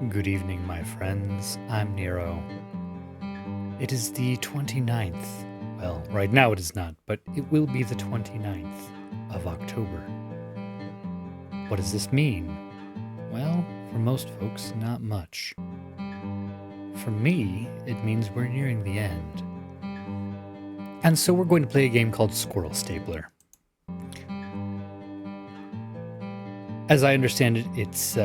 Good evening, my friends. I'm Nero. It is the 29th. Well, right now it is not, but it will be the 29th of October. What does this mean? Well, for most folks, not much. For me, it means we're nearing the end. And so we're going to play a game called Squirrel Stapler. As I understand it, it's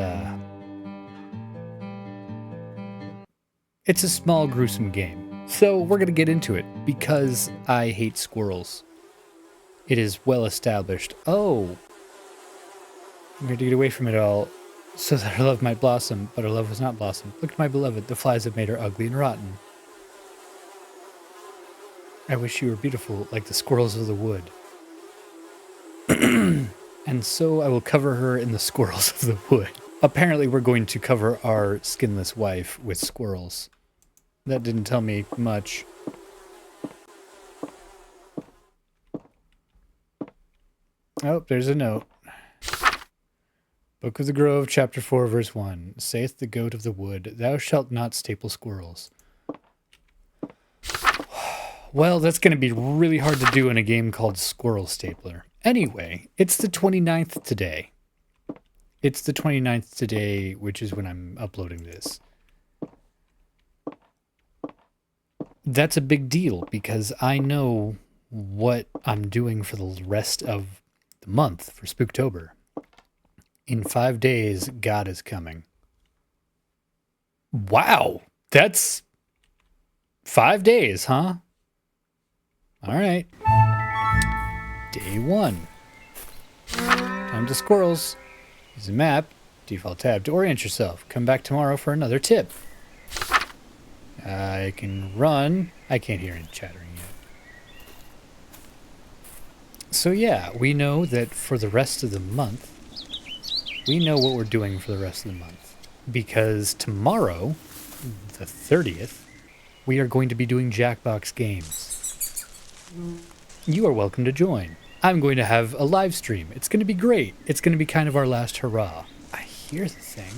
a small, gruesome game. So we're going to get into it because I hate squirrels. It is well established. Oh, I'm going to get away from it all so that our love might blossom, but our love has not blossomed. Look at my beloved, the flies have made her ugly and rotten. I wish you were beautiful like the squirrels of the wood. And so I will cover her in the squirrels of the wood. Apparently we're going to cover our skinless wife with squirrels. That didn't tell me much. Oh, there's a note. Book of the Grove, chapter 4, verse 1. Saith the goat of the wood, thou shalt not staple squirrels. Well, that's going to be really hard to do in a game called Squirrel Stapler. Anyway, it's the 29th today. It's the 29th today, which is when I'm uploading this. That's a big deal because I know what I'm doing for the rest of the month for Spooktober. In 5 days, God is coming. Wow, that's 5 days, huh? All right. Day 1. Time to squirrels. Use a map, default tab to orient yourself. Come back tomorrow for another tip. I can run. I can't hear any chattering yet. So yeah, we know that for the rest of the month, we know what we're doing for the rest of the month. Because tomorrow, the 30th, we are going to be doing Jackbox games. You are welcome to join. I'm going to have a live stream. It's going to be great. It's going to be kind of our last hurrah. I hear the thing.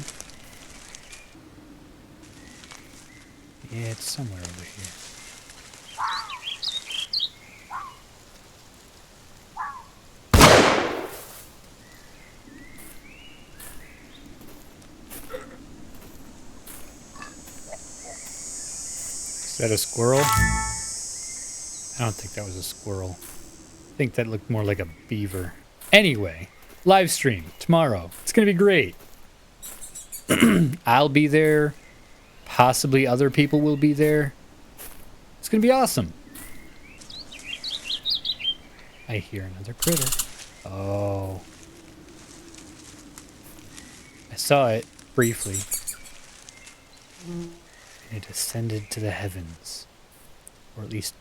Yeah, it's somewhere over here. Is that a squirrel? I don't think that was a squirrel. I think that looked more like a beaver. Anyway, live stream tomorrow. It's going to be great. I'll be there. Possibly other people will be there. It's going to be awesome. I hear another critter. Oh. I saw it briefly. And it ascended to the heavens. Or at least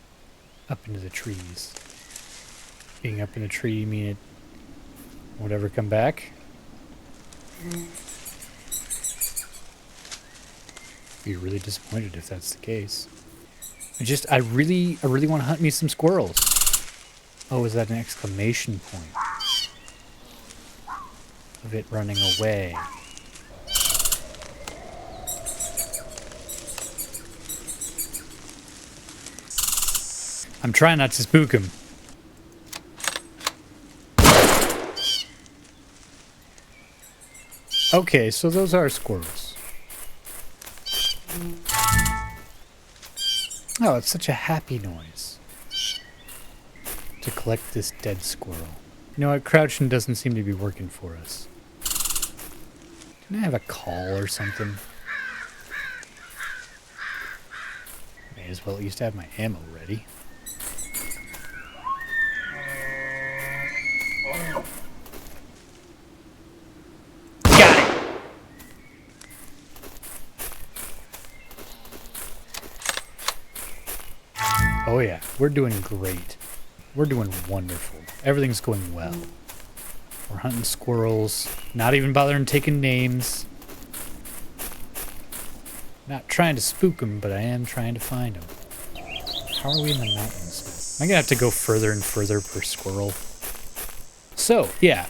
up into the trees. Being up in a tree mean it won't ever come back? Be really disappointed if that's the case. I really want to hunt me some squirrels. Oh, is that an exclamation point? Of it running away. I'm trying not to spook him. Okay, so those are squirrels. Oh, it's such a happy noise. To collect this dead squirrel. You know what? Crouching doesn't seem to be working for us. Can I have a call or something? May as well at least have my ammo ready. Oh yeah, we're doing great. We're doing wonderful. Everything's going well. We're hunting squirrels, not even bothering taking names. Not trying to spook them, but I am trying to find them. How are we in the mountains? Am I gonna have to go further and further per squirrel? So, yeah,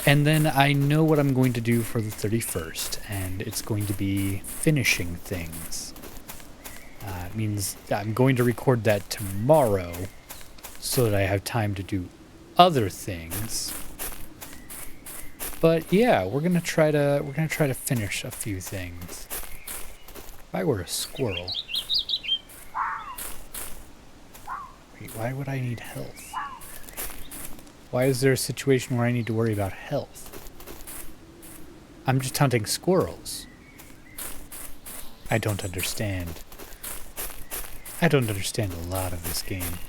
and then I know what I'm going to do for the 31st, and it's going to be finishing things. It means I'm going to record that tomorrow so that I have time to do other things. But yeah, we're gonna try to finish a few things. If I were a squirrel. Wait, why would I need health? Why is there a situation where I need to worry about health? I'm just hunting squirrels. I don't understand. I don't understand a lot of this game.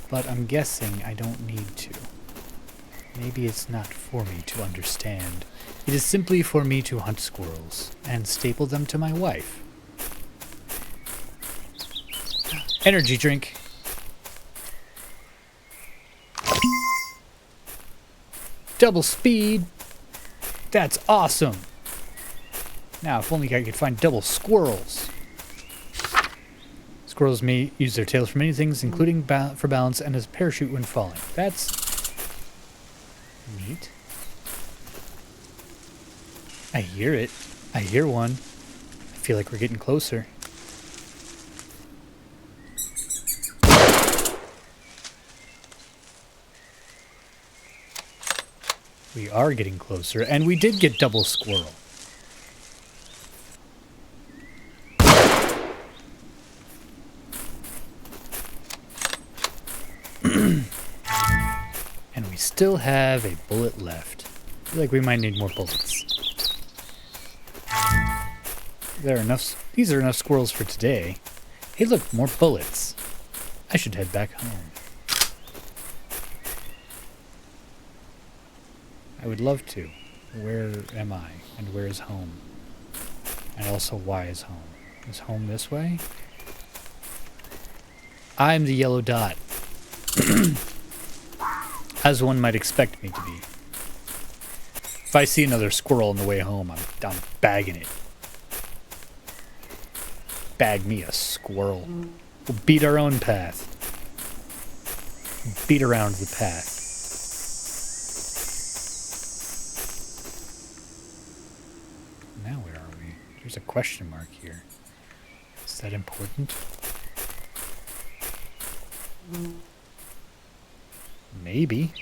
But I'm guessing I don't need to. Maybe it's not for me to understand. It is simply for me to hunt squirrels and staple them to my wife. Energy drink. Double speed. That's awesome. Now, if only I could find double squirrels. Squirrels may use their tails for many things, including for balance and as a parachute when falling. That's neat. I hear it. I hear one. I feel like we're getting closer. We are getting closer, and we did get double squirrel. And we still have a bullet left. I feel like we might need more bullets. There are enough. These are enough squirrels for today. Hey, look, more bullets. I should head back home. I would love to. Where am I? And where is home? And also, why is home? Is home this way? I'm the yellow dot. As one might expect me to be. If I see another squirrel on the way home, I'm bagging it. Bag me a squirrel. We'll beat our own path. Beat around the path. Now where are we? There's a question mark here. Is that important? Maybe.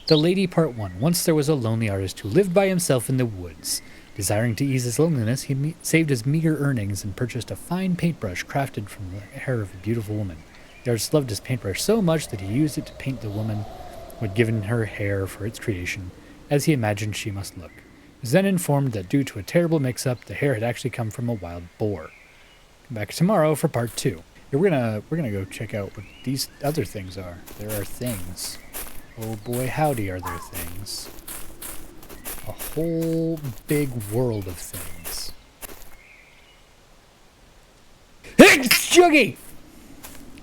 The Lady Part 1. Once there was a lonely artist who lived by himself in the woods. Desiring to ease his loneliness, he saved his meager earnings and purchased a fine paintbrush crafted from the hair of a beautiful woman. The artist loved his paintbrush so much that he used it to paint the woman who had given her hair for its creation, as he imagined she must look. He was then informed that due to a terrible mix-up, the hair had actually come from a wild boar. Come back tomorrow for part 2. Yeah, we're gonna go check out what these other things are. There are things. Oh boy, howdy are there things. A whole big world of things. Juggy!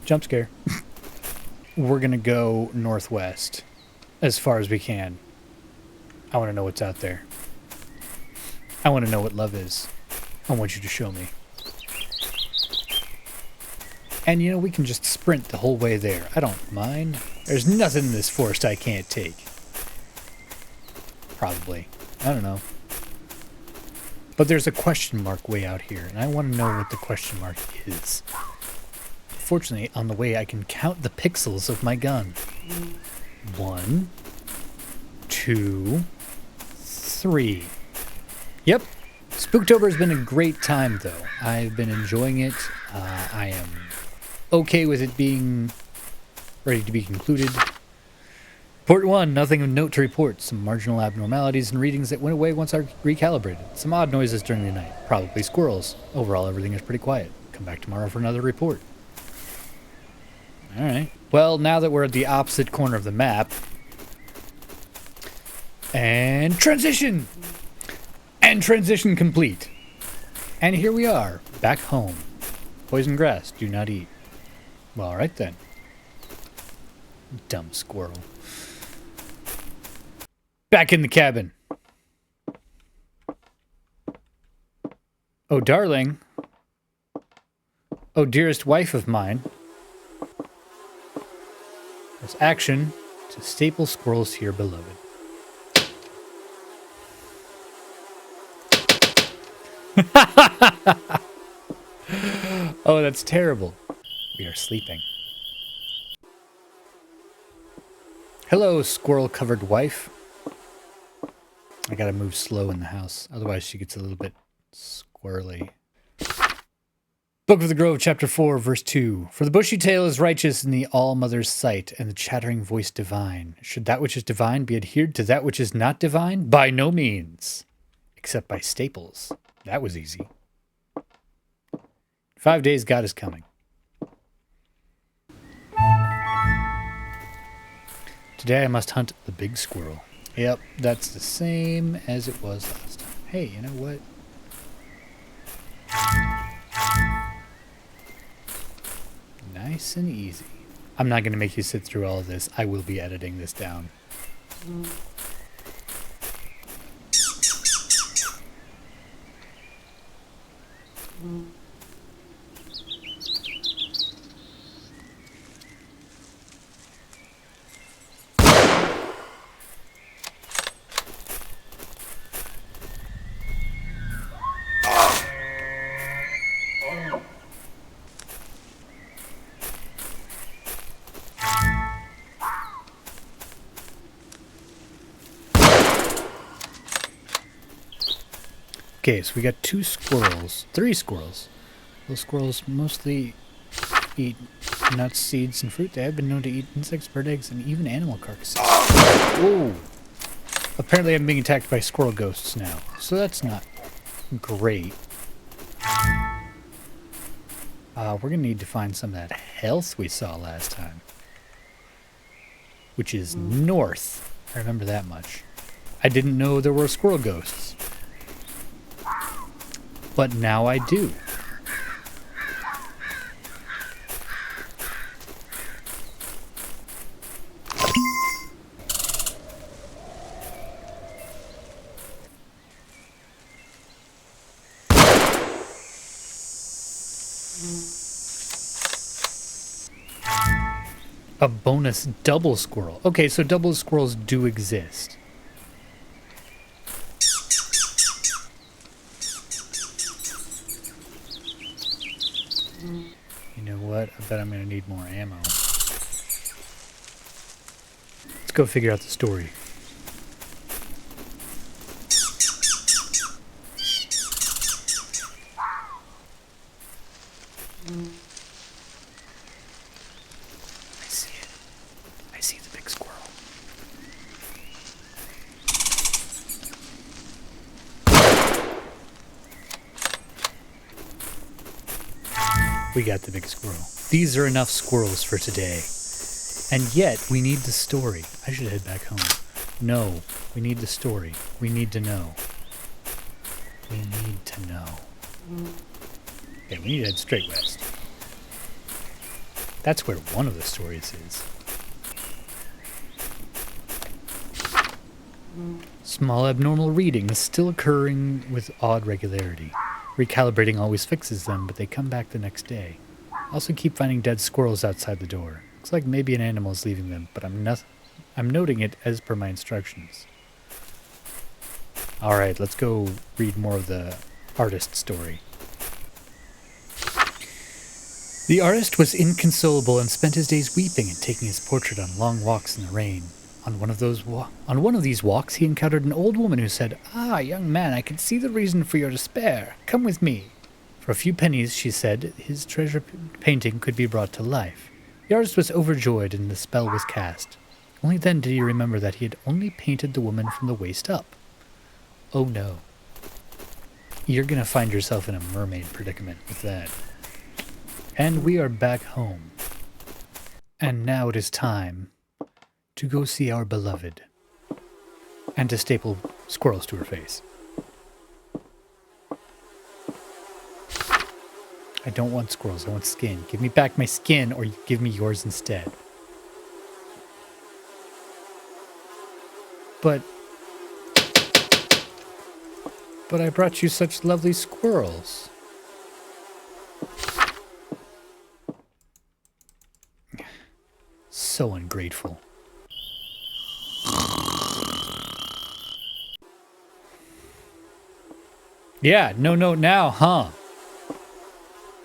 Jump scare. We're gonna go northwest as far as we can. I want to know what's out there. I want to know what love is. I want you to show me. And you know, we can just sprint the whole way there. I don't mind. There's nothing in this forest I can't take. Probably. I don't know. But there's a question mark way out here, and I want to know what the question mark is. Fortunately, on the way I can count the pixels of my gun. 1, 2, 3. Yep. Spooktober has been a great time, though. I've been enjoying it. I am okay with it being ready to be concluded. Report 1, nothing of note to report. Some marginal abnormalities in readings that went away once I recalibrated. Some odd noises during the night. Probably squirrels. Overall, everything is pretty quiet. Come back tomorrow for another report. Alright. Well, now that we're at the opposite corner of the map. And transition! And transition complete. And here we are, back home. Poison grass, do not eat. Well, alright then. Dumb squirrel. Back in the cabin. Oh, darling. Oh, dearest wife of mine. There's action. To staple squirrels here, beloved. Oh, that's terrible. We are sleeping. Hello, squirrel-covered wife. I gotta move slow in the house, otherwise she gets a little bit squirrely. Book of the Grove, chapter 4, verse 2. For the bushy tail is righteous in the all-mother's sight, and the chattering voice divine. Should that which is divine be adhered to that which is not divine? By no means. Except by staples. That was easy. 5 days God is coming. Today I must hunt the big squirrel. Yep, that's the same as it was last time. Hey, you know what? Nice and easy. I'm not going to make you sit through all of this. I will be editing this down. Okay, so we got 2 squirrels, 3 squirrels. Those squirrels mostly eat nuts, seeds, and fruit. They have been known to eat insects, bird eggs, and even animal carcasses. Whoa! Apparently I'm being attacked by squirrel ghosts now, so that's not great. We're gonna need to find some of that health we saw last time. Which is north. I remember that much. I didn't know there were squirrel ghosts. But now I do. A bonus double squirrel. Okay, so double squirrels do exist. You know what? I bet I'm going to need more ammo. Let's go figure out the story. I see it. I see the big squirrel. We got the big squirrel. These are enough squirrels for today. And yet, we need the story. I should head back home. No, we need the story. We need to know. We need to know. Okay, we need to head straight west. That's where one of the stories is. Small abnormal readings still occurring with odd regularity. Recalibrating always fixes them, but they come back the next day. Also keep finding dead squirrels outside the door. Looks like maybe an animal is leaving them, but I'm noting it as per my instructions. Alright, let's go read more of the artist story. The artist was inconsolable and spent his days weeping and taking his portrait on long walks in the rain. On one of these walks, he encountered an old woman who said, "Ah, young man, I can see the reason for your despair. Come with me." For a few pennies, she said, his treasure painting could be brought to life. The artist was overjoyed and the spell was cast. Only then did he remember that he had only painted the woman from the waist up. Oh no. You're gonna find yourself in a mermaid predicament with that. And we are back home. And now it is time to go see our beloved. And to staple squirrels to her face. I don't want squirrels, I want skin. Give me back my skin or you give me yours instead. But I brought you such lovely squirrels. So ungrateful. Yeah, no note now, huh?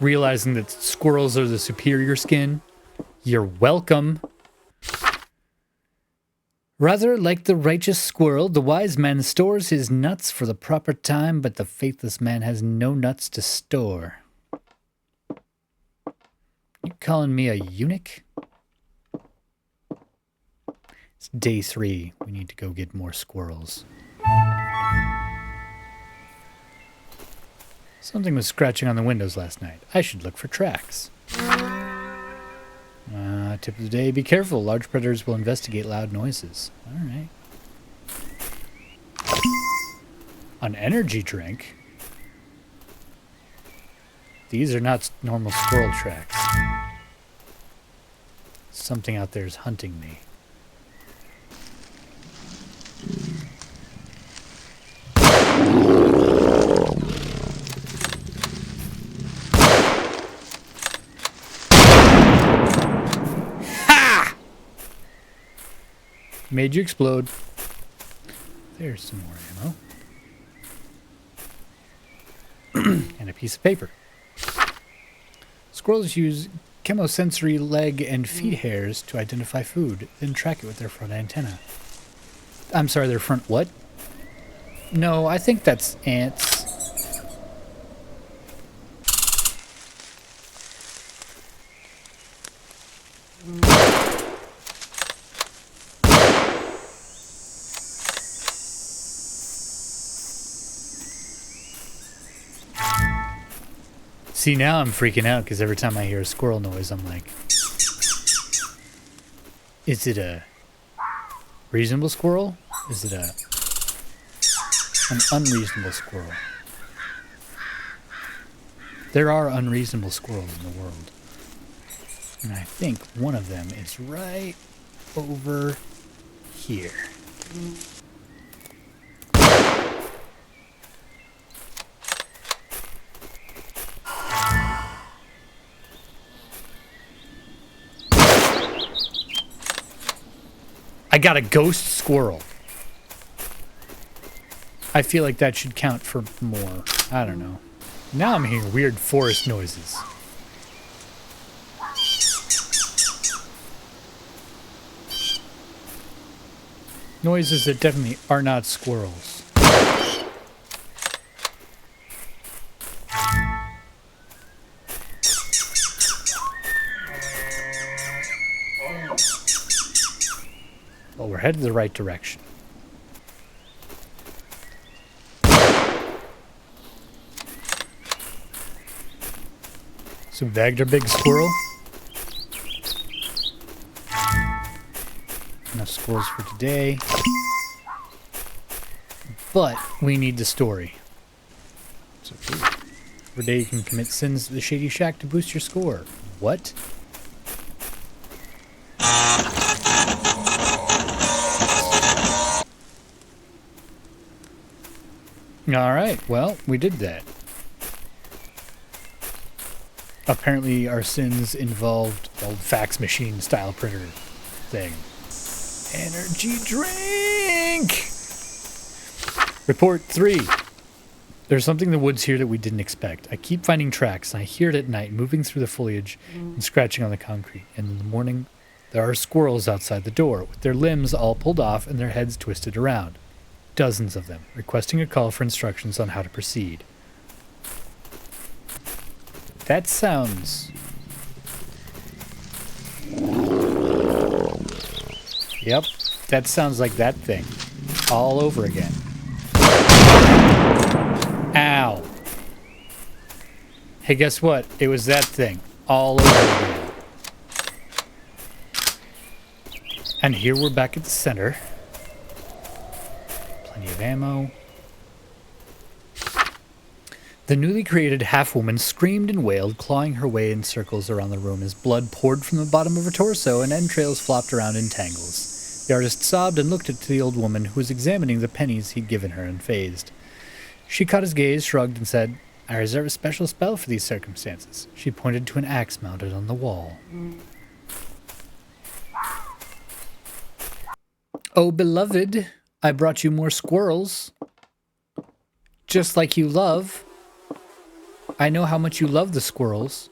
Realizing that squirrels are the superior skin. You're welcome. Rather like the righteous squirrel, the wise man stores his nuts for the proper time, but the faithless man has no nuts to store. You calling me a eunuch? It's day 3. We need to go get more squirrels. Something was scratching on the windows last night. I should look for tracks. Tip of the day, be careful. Large predators will investigate loud noises. All right. An energy drink? These are not normal squirrel tracks. Something out there is hunting me. Made you explode. There's some more ammo. And a piece of paper. Squirrels use chemosensory leg and feet hairs to identify food, then track it with their front antenna. I'm sorry, their front what? No, I think that's ants. See, now I'm freaking out because every time I hear a squirrel noise, I'm like, is it a reasonable squirrel? Is it an unreasonable squirrel? There are unreasonable squirrels in the world. And I think one of them is right over here. I got a ghost squirrel. I feel like that should count for more. I don't know. Now I'm hearing weird forest noises. Noises that definitely are not squirrels. Well, we're headed the right direction. So we bagged our big squirrel. Enough squirrels for today. But we need the story. So every day you can commit sins to the Shady Shack to boost your score. What? Alright, well, we did that. Apparently our sins involved old fax machine style printer thing. Energy drink! Report 3. There's something in the woods here that we didn't expect. I keep finding tracks, and I hear it at night moving through the foliage and scratching on the concrete. And in the morning, there are squirrels outside the door, with their limbs all pulled off and their heads twisted around. Dozens of them, requesting a call for instructions on how to proceed. That sounds... Yep, that sounds like that thing. All over again. Ow. Hey, guess what? It was that thing. All over again. And here we're back at the center. Plenty of ammo. The newly created half-woman screamed and wailed, clawing her way in circles around the room as blood poured from the bottom of her torso and entrails flopped around in tangles. The artist sobbed and looked at the old woman, who was examining the pennies he'd given her, and phased. She caught his gaze, shrugged, and said, "I reserve a special spell for these circumstances." She pointed to an axe mounted on the wall. "Oh, beloved, I brought you more squirrels." Just like you love. I know how much you love the squirrels.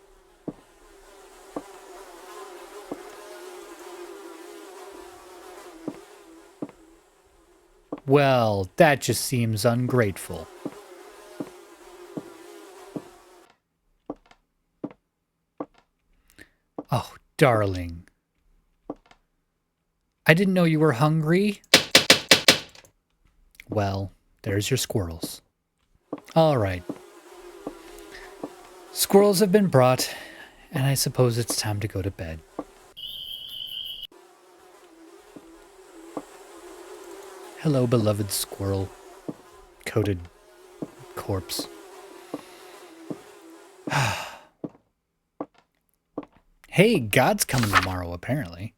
Well, that just seems ungrateful. Oh, darling. I didn't know you were hungry. Well, there's your squirrels. All right. Squirrels have been brought, and I suppose it's time to go to bed. Hello, beloved squirrel. Coated corpse. Hey, God's coming tomorrow, apparently.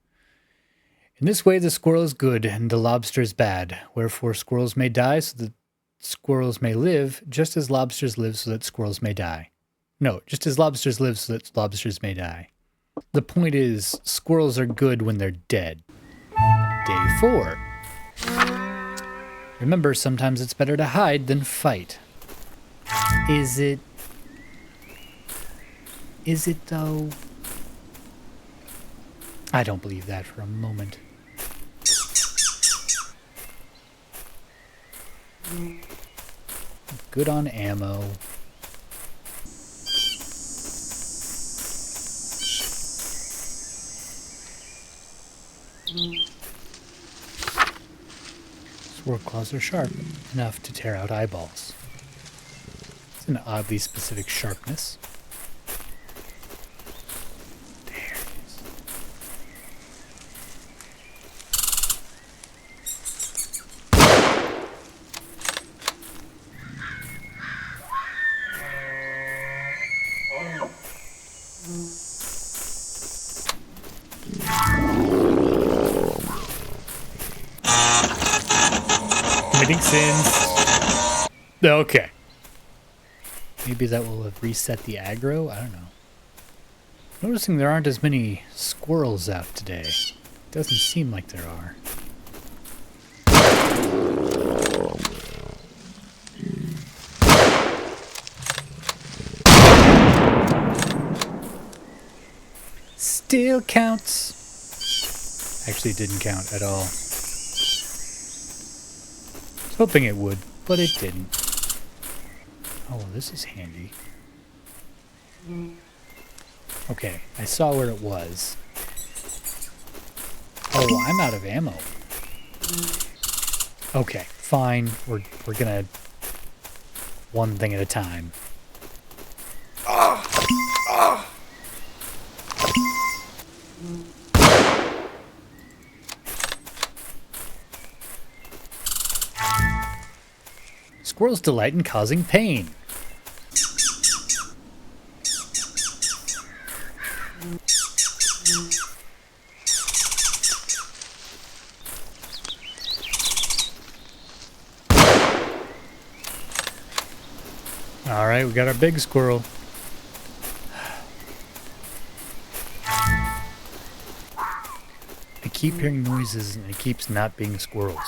In this way, the squirrel is good, and the lobster is bad. Wherefore, squirrels may die, so that squirrels may live, just as lobsters live, so that squirrels may die. No, just as lobsters live, so that lobsters may die. The point is, squirrels are good when they're dead. Day 4. Remember, sometimes it's better to hide than fight. Is it? Is it, though? I don't believe that for a moment. Good on ammo. Squirrel claws are sharp enough to tear out eyeballs. It's an oddly specific sharpness. There it is. Committing sins. Okay. Maybe that will have reset the aggro? I don't know. Noticing there aren't as many squirrels out today. Doesn't seem like there are. Still counts. Actually, it didn't count at all. I was hoping it would, but it didn't. Oh, well, this is handy. Okay, I saw where it was. Oh, I'm out of ammo. Okay, fine. We're gonna one thing at a time. Squirrels delight in causing pain. All right, we got our big squirrel. I keep hearing noises and it keeps not being squirrels.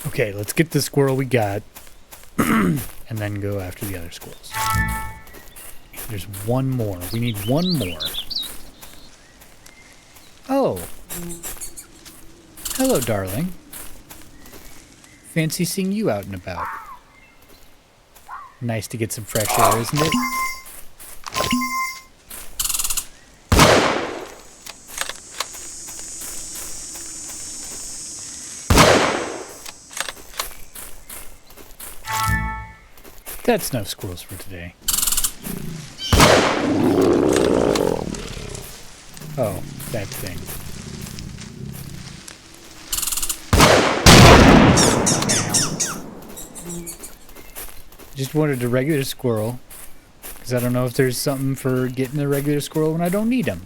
Okay, let's get the squirrel we got and then go after the other squirrels. There's one more. We need one more. Oh. Hello, darling. Fancy seeing you out and about. Nice to get some fresh air, isn't it? That's enough squirrels for today. Oh, that thing. Just wanted a regular squirrel, because I don't know if there's something for getting a regular squirrel when I don't need them.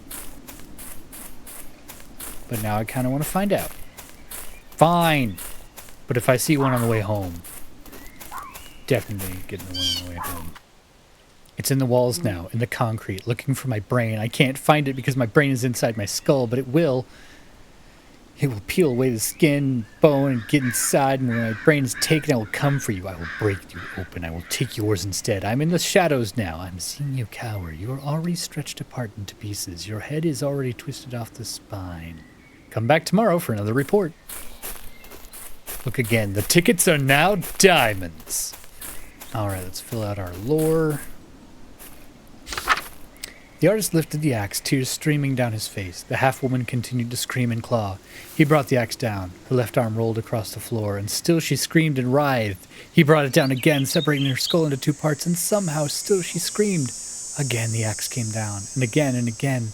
But now I kind of want to find out. Fine. But if I see one on the way home, definitely getting the one on the way home. It's in the walls now, in the concrete, looking for my brain. I can't find it because my brain is inside my skull, but it will. It will peel away the skin, bone, and get inside, and when my brain is taken, I will come for you. I will break you open. I will take yours instead. I'm in the shadows now. I'm seeing you cower. You are already stretched apart into pieces. Your head is already twisted off the spine. Come back tomorrow for another report. Look again. The tickets are now diamonds. All right, let's fill out our lore. The artist lifted the axe, tears streaming down his face. The half-woman continued to scream and claw. He brought the axe down. Her left arm rolled across the floor, and still she screamed and writhed. He brought it down again, separating her skull into two parts, and somehow still she screamed. Again the axe came down, and again and again,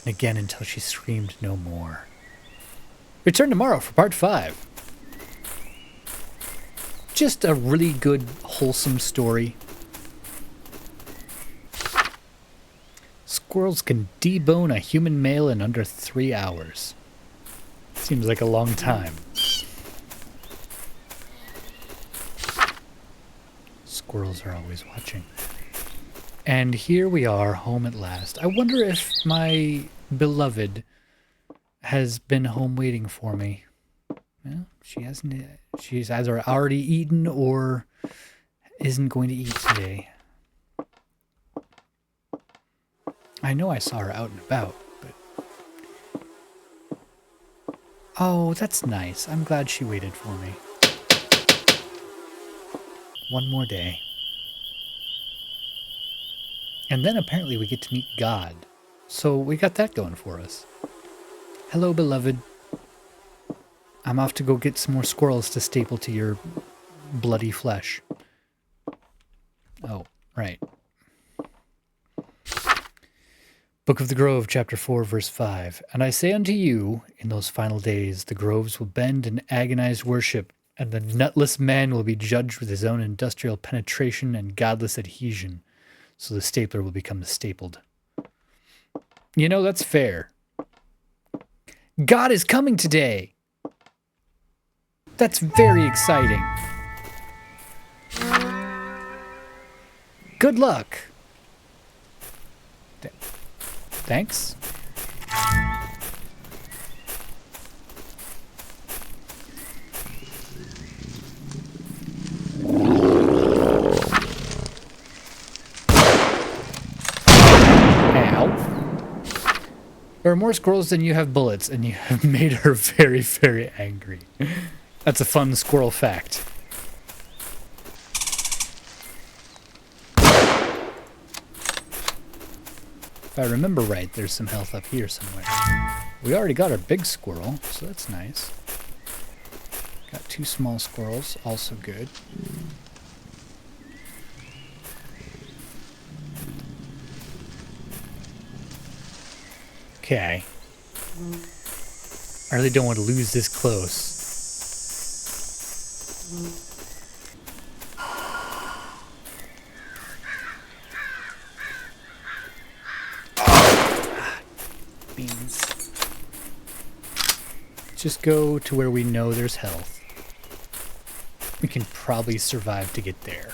and again until she screamed no more. Return tomorrow for part 5. Just a really good, wholesome story. Squirrels can debone a human male in under 3 hours. Seems like a long time. Squirrels are always watching. And here we are, home at last. I wonder if my beloved has been home waiting for me. Well, she hasn't. She's either already eaten or isn't going to eat today. I know I saw her out and about, but... Oh, that's nice. I'm glad she waited for me. One more day. And then apparently we get to meet God. So we got that going for us. Hello, beloved. I'm off to go get some more squirrels to staple to your bloody flesh. Oh, right. Book of the Grove, chapter 4, verse 5. And I say unto you, in those final days, the groves will bend in agonized worship, and the nutless man will be judged with his own industrial penetration and godless adhesion. So the stapler will become the stapled. You know, that's fair. God is coming today! That's very exciting. Good luck. Thanks. There are more squirrels than you have bullets, and you have made her very, very angry. That's a fun squirrel fact. If I remember right, there's some health up here somewhere. We already got our big squirrel, so that's nice. Got 2 small squirrels, also good. Okay. I really don't want to lose this close. Beans. Just go to where we know there's health. We can probably survive to get there.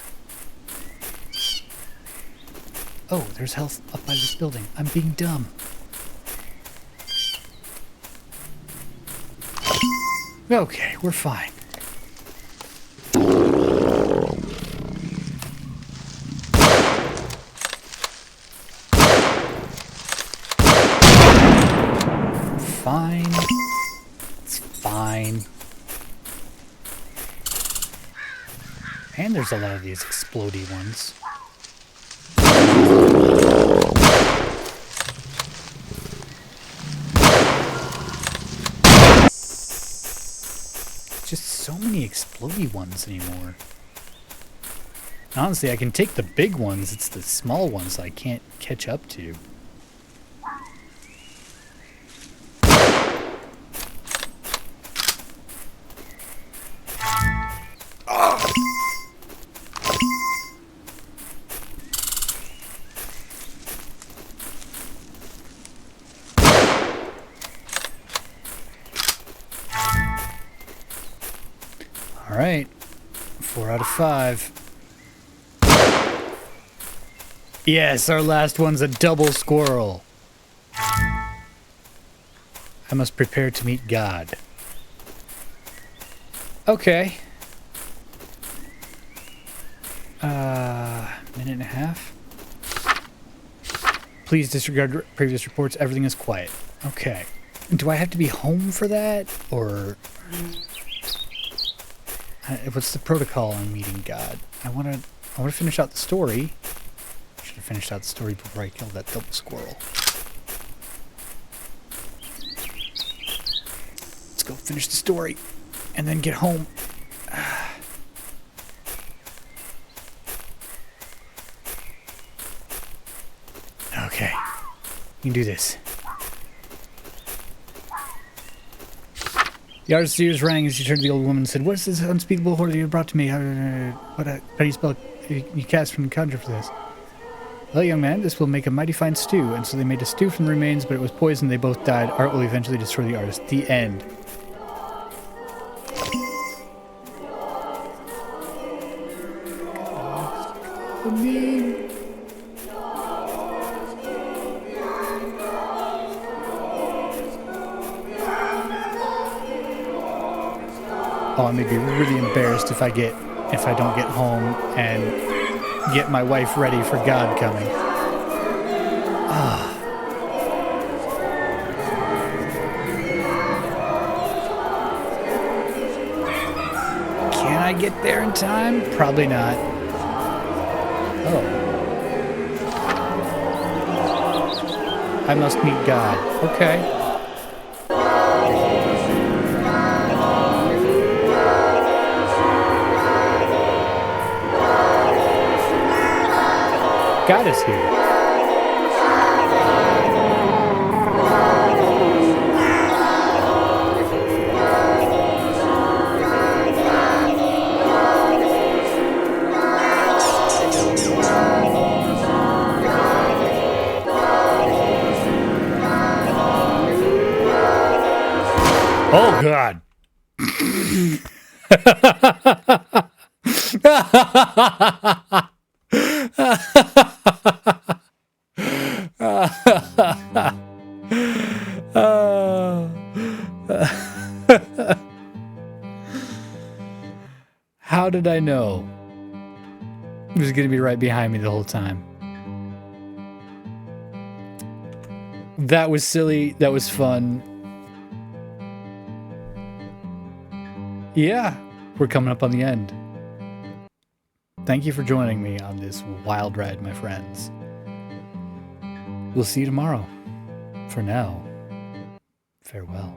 Oh, there's health up by this building. I'm being dumb. Okay, we're fine. Fine. It's fine. And there's a lot of these explodey ones. Just so many explodey ones anymore. Honestly, I can take the big ones. It's the small ones I can't catch up to. Alright, 4 out of 5. Yes, our last one's a double squirrel. I must prepare to meet God. Okay. Minute and a half. Please disregard previous reports. Everything is quiet. Okay. Do I have to be home for that? Or... what's the protocol on meeting God? I want to finish out the story. Should have finished out the story before I killed that double squirrel. Let's go finish the story and then get home. Okay. You can do this. The artist's ears rang as he turned to the old woman and said, "What is this unspeakable horror that you brought to me? How do you spell you cast from the conjure for this?" "Well, young man, this will make a mighty fine stew." And so they made a stew from the remains, but it was poisoned. They both died. Art will eventually destroy the artist. The end. Oh, I'm gonna be really embarrassed if I don't get home and get my wife ready for God coming. Ah. Can I get there in time? Probably not. Oh. I must meet God. Okay. God is here. Oh, God. How did I know it was going to be right behind me the whole time? That was silly. That was fun. Yeah, we're coming up on the end. Thank you for joining me on this wild ride, my friends. We'll see you tomorrow. For now, farewell.